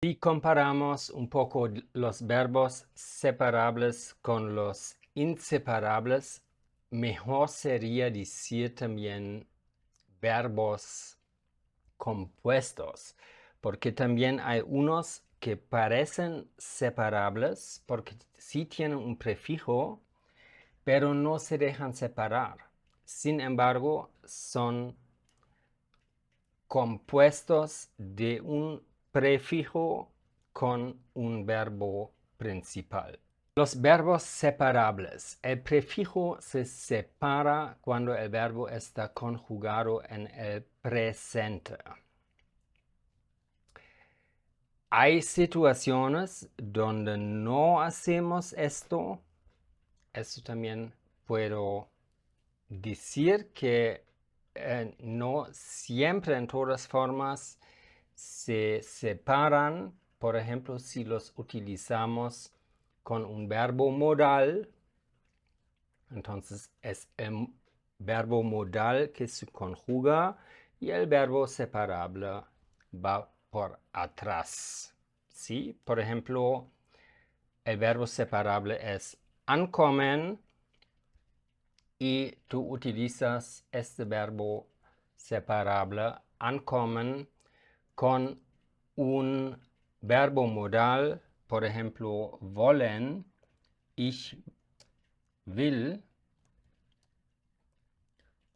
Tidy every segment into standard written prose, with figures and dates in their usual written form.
Si comparamos un poco los verbos separables con los inseparables, mejor sería decir también verbos compuestos, porque también hay unos que parecen separables porque sí tienen un prefijo, pero no se dejan separar. Sin embargo, son compuestos de un prefijo con un verbo principal. Los verbos separables. El prefijo se separa cuando el verbo está conjugado en el presente. Hay situaciones donde no hacemos esto. Esto también puedo decir que no siempre en todas formas se separan. Por ejemplo, si los utilizamos con un verbo modal, entonces es el verbo modal que se conjuga y el verbo separable va por atrás. ¿Sí? Por ejemplo, el verbo separable es ankommen y tú utilizas este verbo separable, ankommen, con un verbo modal, por ejemplo, wollen, ich will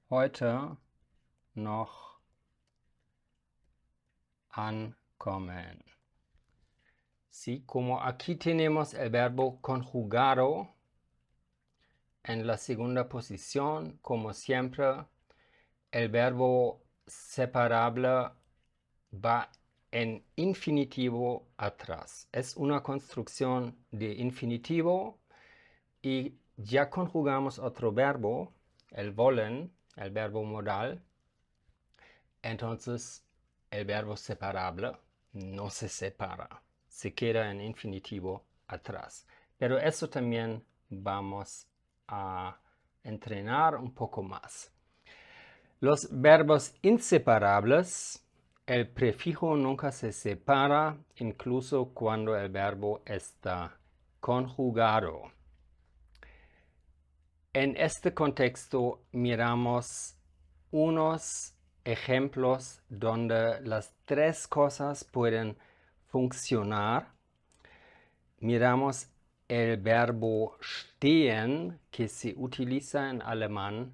heute noch ankommen. ¿Sí? Como aquí tenemos el verbo conjugado en la segunda posición, como siempre, el verbo separable va en infinitivo atrás. Es una construcción de infinitivo y ya conjugamos otro verbo, el wollen, el verbo modal. Entonces el verbo separable no se separa, se queda en infinitivo atrás. Pero eso también vamos a entrenar un poco más. Los verbos inseparables, el prefijo nunca se separa, incluso cuando el verbo está conjugado. En este contexto miramos unos ejemplos donde las tres cosas pueden funcionar. Miramos el verbo stehen, que se utiliza en alemán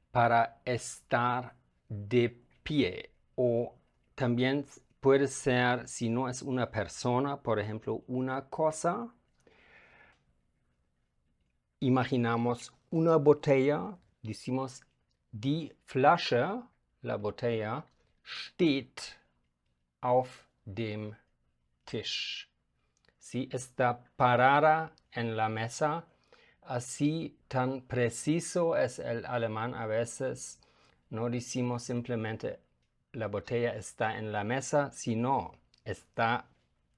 para estar de pie, o también puede ser, si no es una persona, por ejemplo, una cosa. Imaginamos una botella, decimos die Flasche, la botella, steht auf dem Tisch. Sí, está parada en la mesa. Así tan preciso es el alemán a veces. No decimos simplemente la botella está en la mesa, sino está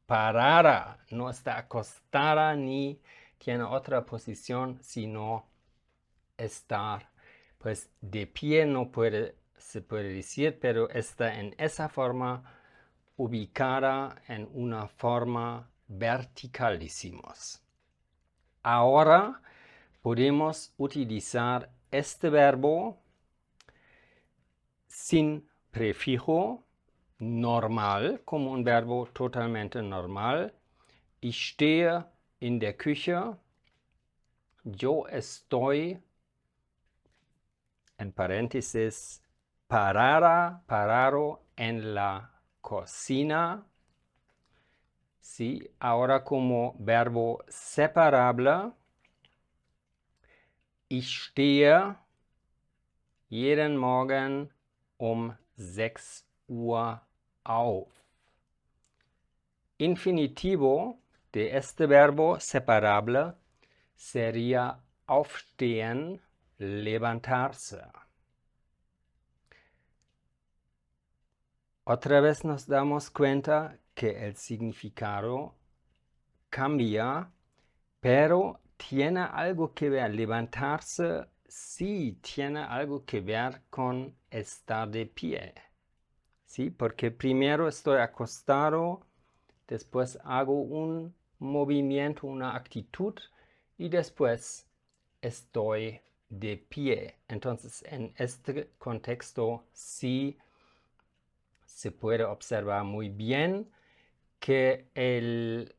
parada, no está acostada ni tiene otra posición, sino estar. Pues de pie no se puede decir, pero está en esa forma ubicada en una forma vertical, decimos. Ahora podemos utilizar este verbo sin prefijo, normal, como un verbo totalmente normal. Ich stehe in der Küche. Yo estoy, en paréntesis, parado en la cocina. ¿Sí? Ahora como verbo separable, ich stehe jeden Morgen um 6 Uhr auf. Infinitivo de este verbo separable sería aufstehen, levantarse. Otra vez nos damos cuenta que el significado cambia, pero tiene algo que ver. Levantarse sí tiene algo que ver con estar de pie. ¿Sí? Porque primero estoy acostado después hago un movimiento, una actitud y después estoy de pie. Entonces, en este contexto sí se puede observar muy bien que el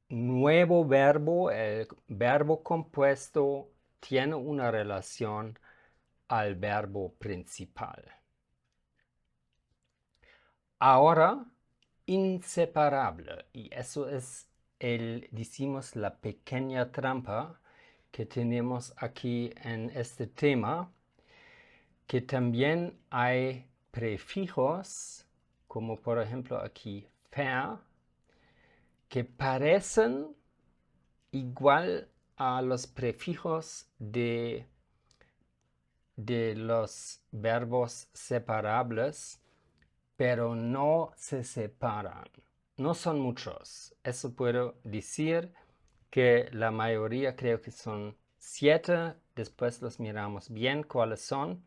nuevo verbo, el verbo compuesto, tiene una relación al verbo principal. Ahora, inseparable, y eso es decimos, la pequeña trampa que tenemos aquí en este tema, que también hay prefijos, como por ejemplo aquí ver, que parecen igual a los prefijos de los verbos separables, pero no se separan. No son muchos. Eso puedo decir que la mayoría, creo que son 7. Después los miramos bien cuáles son.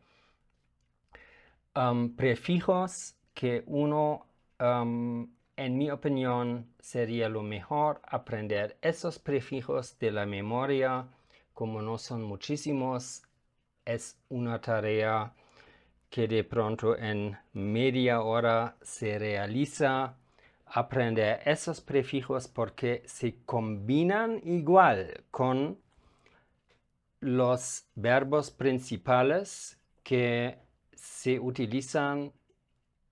Prefijos que uno, en mi opinión, sería lo mejor aprender esos prefijos de la memoria. Como no son muchísimos, es una tarea que de pronto en media hora se realiza. Aprender esos prefijos porque se combinan igual con los verbos principales que se utilizan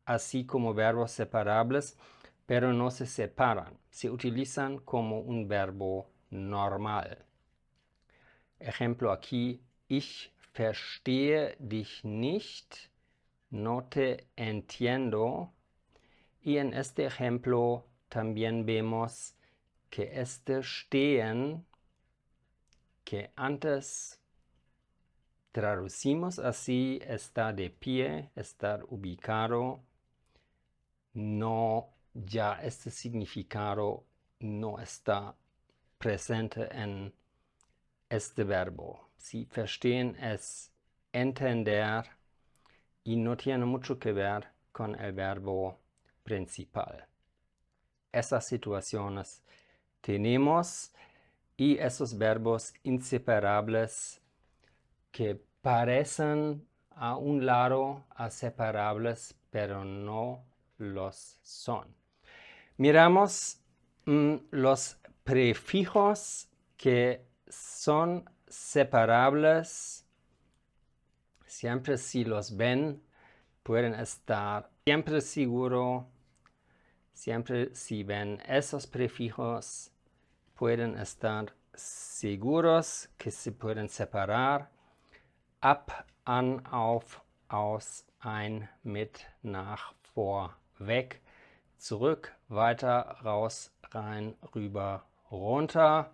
así como verbos separables, pero no se separan. Se utilizan como un verbo normal. Ejemplo aquí, ich verstehe dich nicht, no te entiendo. Y en este ejemplo también vemos que este stehen, que antes traducimos así, está de pie, estar ubicado, no, ya este significado no está presente en este verbo. Si verstehen es entender y no tiene mucho que ver con el verbo principal. Esas situaciones tenemos y esos verbos inseparables que parecen a un lado a separables, pero no los son. Miramos los prefijos que son separables. Siempre si los ven, pueden estar siempre seguro. Siempre si ven esos prefijos, pueden estar seguros que se pueden separar. Ab, an, auf, aus, ein, mit, nach, vor, weg, zurück, weiter, raus, rein, rüber, runter.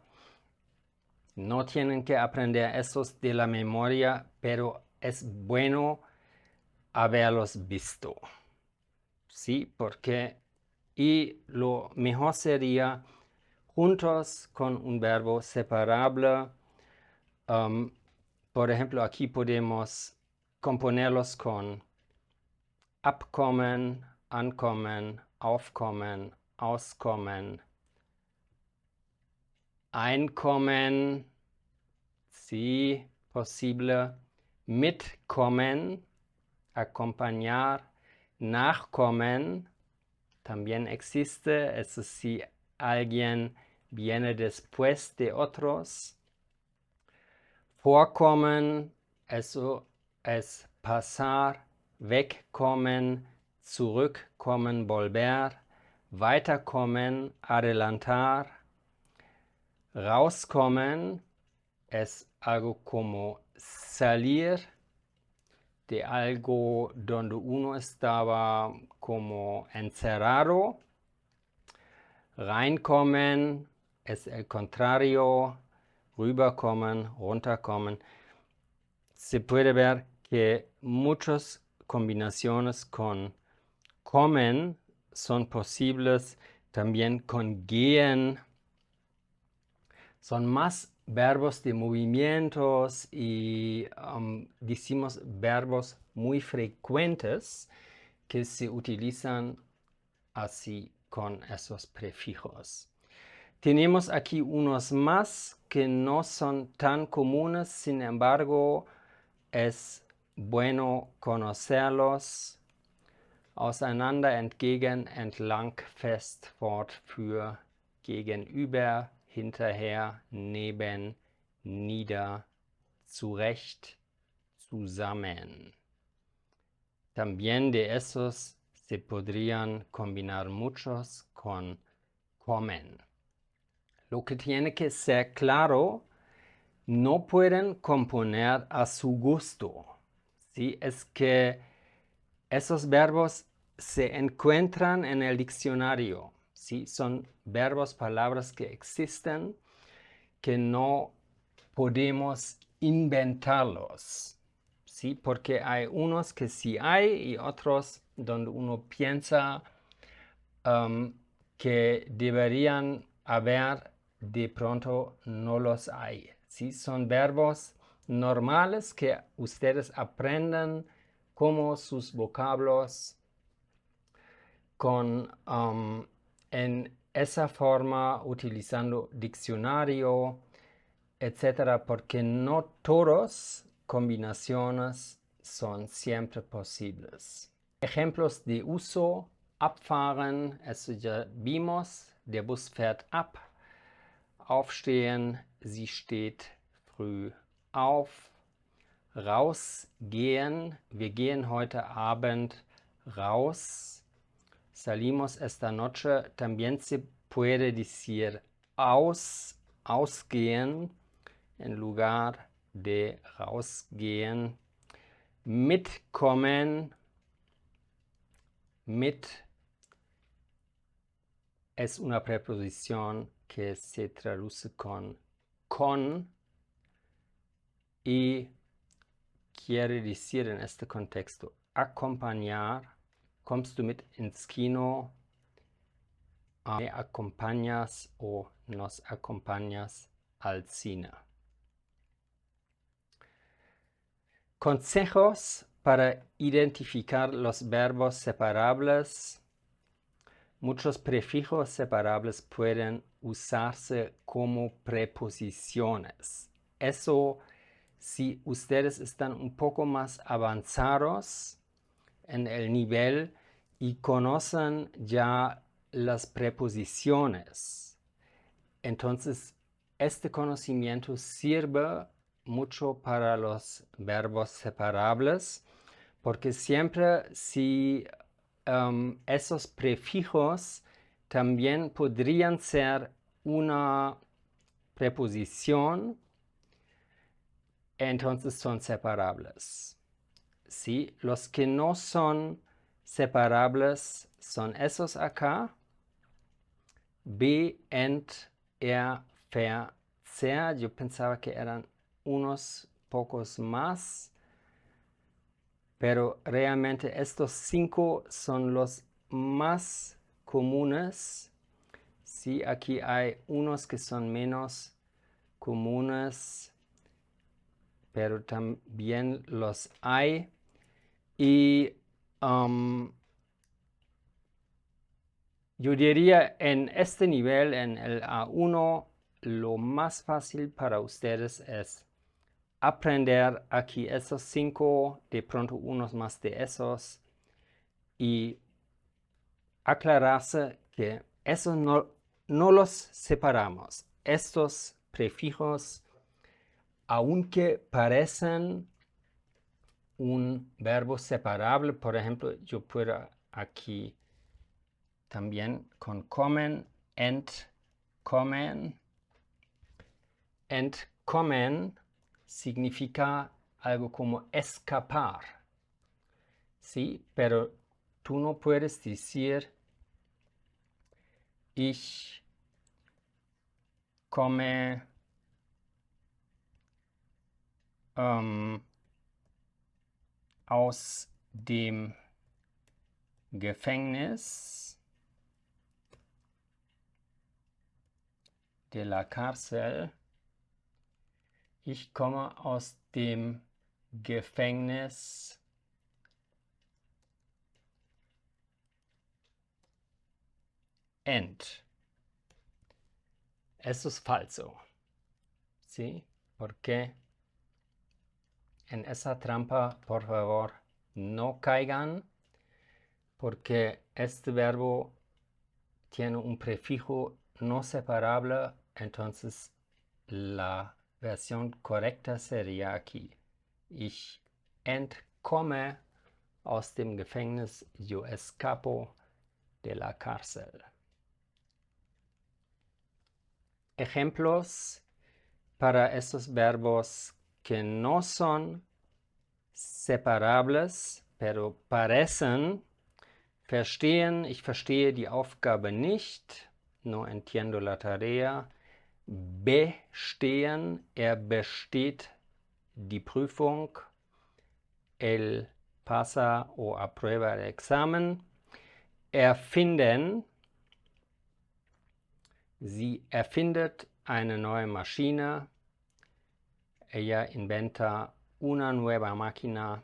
No tienen que aprender esos de la memoria, pero es bueno haberlos visto. Sí, porque y lo mejor sería juntos con un verbo separable. Por ejemplo, aquí podemos componerlos con abkommen, ankommen, aufkommen, auskommen, einkommen, sí, posible, mitkommen, acompañar, nachkommen, también existe, eso si alguien viene después de otros. Vorkommen, eso es pasar, wegkommen, zurückkommen, volver, weiterkommen, adelantar, rauskommen, es algo como salir de algo donde uno estaba como encerrado. Reinkommen es el contrario, rüberkommen, runterkommen. Se puede ver que muchas combinaciones con kommen son posibles, también con gehen. Son más verbos de movimientos y decimos verbos muy frecuentes que se utilizan así con esos prefijos. Tenemos aquí unos más que no son tan comunes, sin embargo, es bueno conocerlos. Auseinander, entgegen, entlang, fest, fort, für, gegenüber, hinterher, neben, nieder, zurecht, zusammen. También de esos se podrían combinar muchos con comen. Lo que tiene que ser claro, no pueden componer a su gusto. ¿Sí? Es que esos verbos se encuentran en el diccionario. ¿Sí? Son verbos, palabras que existen, que no podemos inventarlos. ¿Sí? Porque hay unos que sí hay y otros donde uno piensa que deberían haber, de pronto no los hay. ¿Sí? Son verbos normales que ustedes aprenden como sus vocablos en esa forma, utilizando diccionario, etcétera, porque no todas combinaciones son siempre posibles. Ejemplos de uso: abfahren, eso ya vimos, der Bus fährt ab. Aufstehen, sie steht früh auf. Rausgehen, wir gehen heute Abend raus. Salimos esta noche, también se puede decir ausgehen en lugar de rausgehen. Mitkommen, mit es una preposición que se traduce con y quiere decir en este contexto acompañar. Kommst du mit ins Kino? Me acompañas o nos acompañas al cine. Consejos para identificar los verbos separables. Muchos prefijos separables pueden usarse como preposiciones. Eso, si ustedes están un poco más avanzados en el nivel y conocen ya las preposiciones, entonces este conocimiento sirve mucho para los verbos separables, porque siempre si esos prefijos también podrían ser una preposición, entonces son separables. ¿Sí? Los que no son separables son esos acá: be, ent, ver, ser. Yo pensaba que eran unos pocos más, pero realmente estos 5 son los más comunes. Sí, aquí hay unos que son menos comunes, pero también los hay. Y yo diría en este nivel, en el A1, lo más fácil para ustedes es aprender aquí esos 5, de pronto unos más de esos, y aclararse que esos no los separamos. Estos prefijos, aunque parecen un verbo separable, por ejemplo, yo puedo aquí también con kommen, entkommen. Entkommen significa algo como escapar, ¿sí? Pero tú no puedes decir ich komme aus dem Gefängnis, de la cárcel. Ich komme aus dem Gefängnis Eso es falso. ¿Sí? Porque en esa trampa, por favor, no caigan, porque este verbo tiene un prefijo no separable, entonces la versión correcta sería aquí: Ich entkomme aus dem Gefängnis, yo escapo de la cárcel. Ejemplos para estos verbos que no son separables, pero parecen: verstehen, ich verstehe die Aufgabe nicht, no entiendo la tarea. Bestehen, besteht die Prüfung. Él pasa o aprueba el examen. Erfinden, sie erfindet eine neue Maschine. Ella inventa una nueva máquina.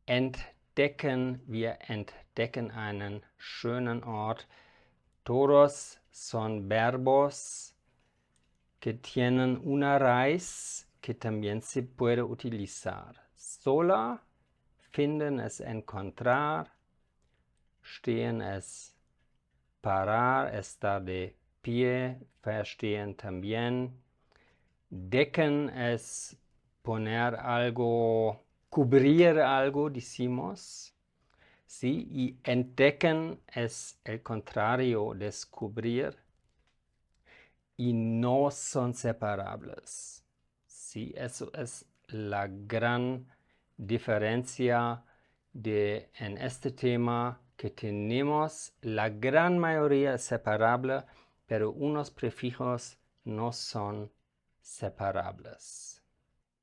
Entdecken, wir entdecken einen schönen Ort. Todos son verbos que tienen una raíz que también se puede utilizar sola. Finden es encontrar. Stehen es parar, estar de pie. Verstehen también. Decken es poner algo, cubrir algo, decimos. ¿Sí? Y entdecken es el contrario, descubrir. Y no son separables. ¿Sí? Eso es la gran diferencia en este tema, que tenemos la gran mayoría separable, pero unos prefijos no son separables.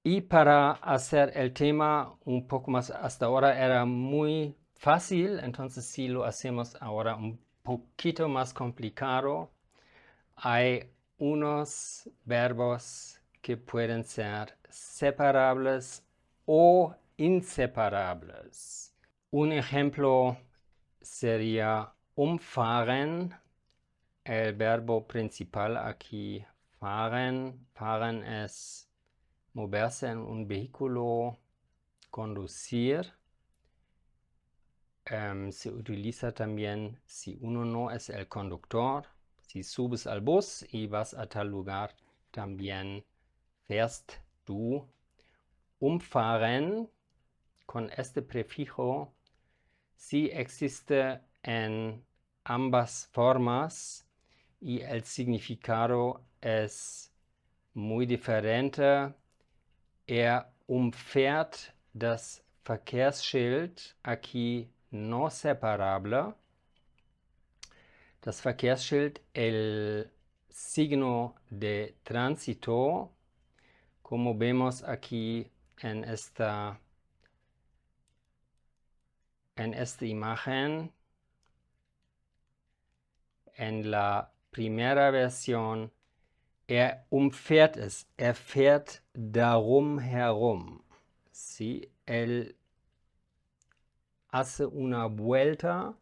Y para hacer el tema un poco más, hasta ahora era muy fácil, entonces si lo hacemos ahora un poquito más complicado, hay unos verbos que pueden ser separables o inseparables. Un ejemplo sería umfahren, el verbo principal aquí, fahren. Fahren es moverse en un vehículo, conducir. Se utiliza también si uno no es el conductor. Si subes al bus y vas a tal lugar, también fährst du. Umfahren, con este prefijo, sí existe en ambas formas y el significado es muy diferente. Umfährt das Verkehrsschild, aquí no separable. Das Verkehrsschild, el signo de tránsito, como vemos aquí en esta imagen. En la primera versión, umfährt es, fährt darum herum. ¿Sí? Él hace una vuelta.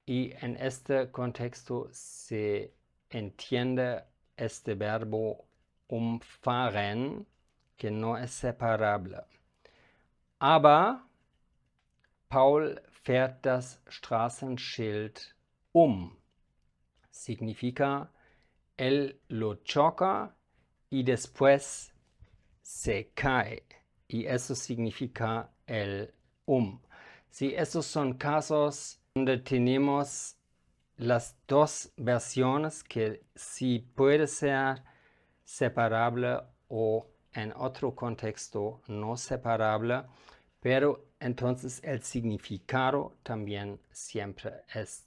Y en este contexto se entiende este verbo umfahren, que no es separable. Aber Paul fährt das Straßenschild Significa, él lo choca y después se cae. Y eso significa el Sí, esos son casos donde tenemos las dos versiones, que sí puede ser separable o en otro contexto no separable, pero entonces el significado también siempre es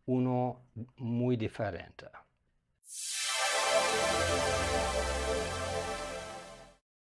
uno muy diferente.